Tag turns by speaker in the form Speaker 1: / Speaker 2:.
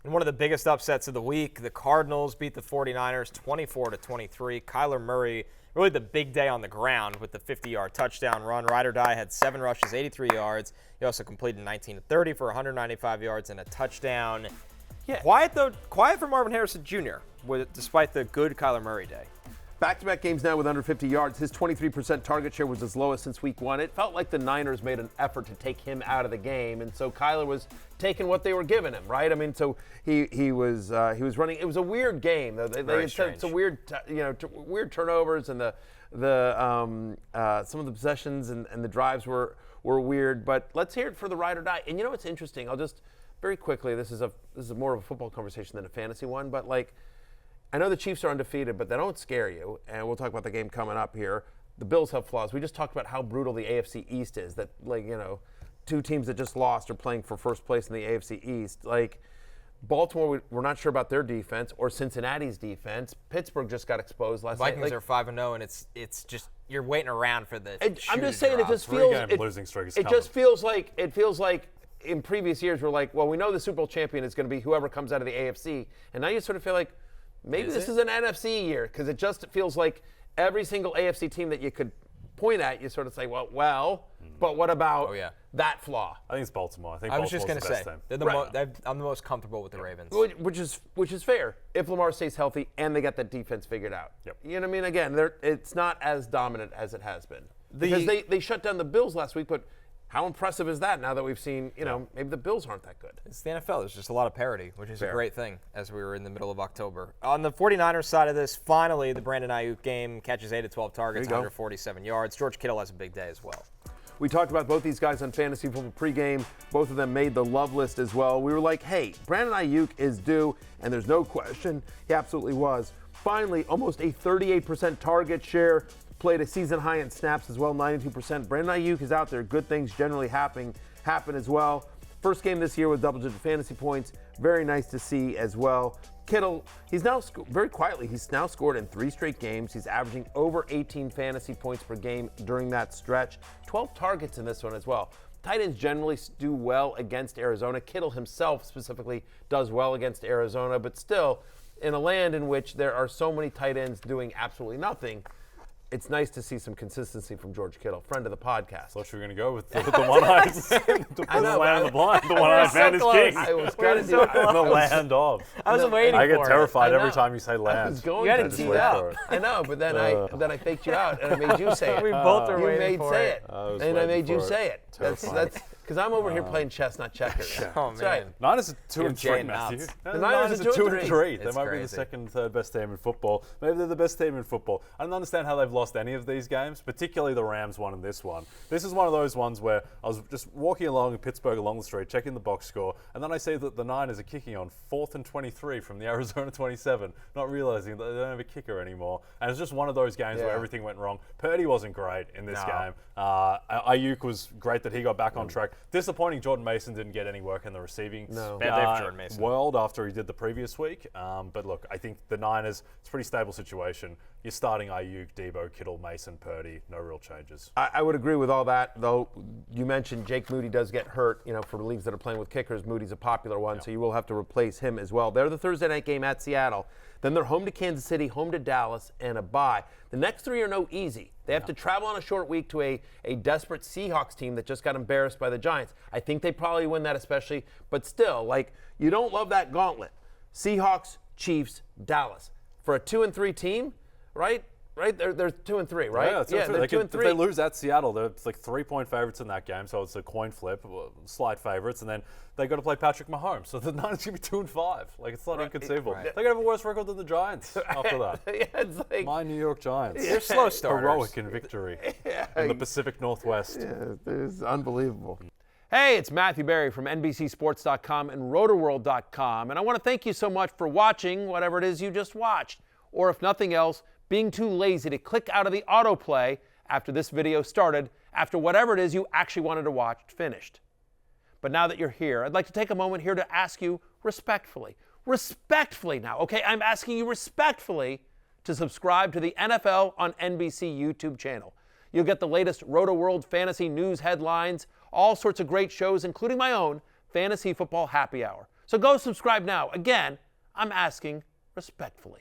Speaker 1: And one of the biggest upsets of the week, the Cardinals beat the 49ers 24-23. Kyler Murray, really the big day on the ground with the 50-yard touchdown run. Ride or Die had 7 rushes, 83 yards. He also completed 19-30 for 195 yards and a touchdown.
Speaker 2: Yeah.
Speaker 1: Quiet for Marvin Harrison Jr., despite the good Kyler Murray day.
Speaker 2: Back-to-back games now with under 50 yards. His 23% target share was his lowest since week 1. It felt like the Niners made an effort to take him out of the game, and so Kyler was taking what they were giving him, right? I mean, so he was running. It was a weird game. They had some weird weird turnovers, and some of the possessions and the drives were weird. But let's hear it for the Ride or Die. And you know what's interesting? I'll just very quickly. This is more of a football conversation than a fantasy one, but like. I know the Chiefs are undefeated, but they don't scare you, and we'll talk about the game coming up here. The Bills have flaws. We just talked about how brutal the AFC East is, that, like, you know, 2 teams that just lost are playing for first place in the AFC East. Like, Baltimore, we're not sure about their defense, or Cincinnati's defense. Pittsburgh just got exposed last night.
Speaker 1: Vikings are 5-0, and it's just you're waiting around for the
Speaker 2: I'm just saying,
Speaker 1: drop.
Speaker 2: it just feels
Speaker 3: losing streak is
Speaker 2: it just feels like in previous years we're like, well, we know the Super Bowl champion is going to be whoever comes out of the AFC, and now you sort of feel like, maybe this is an NFC year, because it just feels like every single AFC team that you could point at, you sort of say, well, but what about that flaw?
Speaker 3: I think it's Baltimore.
Speaker 1: I was just going to say, I'm the most comfortable with the Ravens.
Speaker 2: Which is fair, if Lamar stays healthy and they get that defense figured out.
Speaker 3: Yep.
Speaker 2: You know what I mean? Again, it's not as dominant as it has been. Because they shut down the Bills last week, but how impressive is that now that we've seen, maybe the Bills aren't that good?
Speaker 1: It's the NFL. There's just a lot of parity, which is a great thing as we were in the middle of October. On the 49ers side of this, finally, the Brandon Aiyuk game catches 8 of 12 targets, 147 yards. George Kittle has a big day as well.
Speaker 2: We talked about both these guys on Fantasy Football pregame. Both of them made the love list as well. We were like, hey, Brandon Aiyuk is due, and there's no question he absolutely was. Finally, almost a 38% target share. Played a season high in snaps as well, 92%. Brandon Aiyuk is out there. Good things generally happen as well. First game this year with double-digit fantasy points. Very nice to see as well. Kittle, he's now very quietly, he's now scored in 3 straight games. He's averaging over 18 fantasy points per game during that stretch. 12 targets in this one as well. Tight ends generally do well against Arizona. Kittle himself specifically does well against Arizona, but still, in a land in which there are so many tight ends doing absolutely nothing, it's nice to see some consistency from George Kittle, friend of the podcast.
Speaker 3: Thought you were going to go with the one-eyed, the land of the blind, the one-eyed man is king.
Speaker 2: I was going to do it.
Speaker 3: The land of.
Speaker 1: I was waiting for it.
Speaker 3: I get terrified every time you say land.
Speaker 2: I was going
Speaker 1: you had to tee up.
Speaker 2: I know, but then I faked you out and I made you say it.
Speaker 1: We both are waiting for it.
Speaker 2: And I made you say it. That's because I'm over here playing chess, not checkers.
Speaker 1: Oh,
Speaker 2: That's right.
Speaker 3: Niners are 2-3, Matthew.
Speaker 2: The Niners are 2-3.
Speaker 3: They might be the second, third best team in football. Maybe they're the best team in football. I don't understand how they've lost any of these games, particularly the Rams one and this one. This is one of those ones where I was just walking along in Pittsburgh along the street, checking the box score, and then I see that the Niners are kicking on 4th and 23 from the Arizona 27, not realizing that they don't have a kicker anymore. And it's just one of those games where everything went wrong. Purdy wasn't great in this game. Aiyuk was great that he got back on track. Disappointing Jordan Mason didn't get any work in the receiving world after he did the previous week. But look, I think the Niners, it's a pretty stable situation. You're starting Aiyuk, Debo, Kittle, Mason, Purdy, no real changes.
Speaker 2: I would agree with all that, though you mentioned Jake Moody does get hurt. For leagues that are playing with kickers, Moody's a popular one, so you will have to replace him as well. They're the Thursday night game at Seattle. Then they're home to Kansas City, home to Dallas, and a bye. The next 3 are no easy. They have to travel on a short week to a desperate Seahawks team that just got embarrassed by the Giants. I think they probably win that especially, but still, you don't love that gauntlet. Seahawks, Chiefs, Dallas. For a 2-3 team, right? They're 2-3, right?
Speaker 3: Yeah,
Speaker 2: they're 2-3.
Speaker 3: If they lose at Seattle, they're like 3-point favorites in that game, so it's a coin flip, slight favorites, and then they got to play Patrick Mahomes. So the Niners going to be 2-5. It's not inconceivable. They're going to have a worse record than the Giants after that.
Speaker 2: It's like,
Speaker 3: my New York Giants.
Speaker 1: They're slow starters.
Speaker 3: Heroic in victory in the Pacific Northwest.
Speaker 2: Yeah, it's unbelievable. Hey, it's Matthew Berry from NBCSports.com and RotoWorld.com, and I want to thank you so much for watching whatever it is you just watched, or if nothing else, being too lazy to click out of the autoplay after this video started, after whatever it is you actually wanted to watch finished. But now that you're here, I'd like to take a moment here to ask you respectfully now, okay? I'm asking you respectfully to subscribe to the NFL on NBC YouTube channel. You'll get the latest RotoWorld fantasy news headlines, all sorts of great shows, including my own Fantasy Football Happy Hour. So go subscribe now. Again, I'm asking respectfully.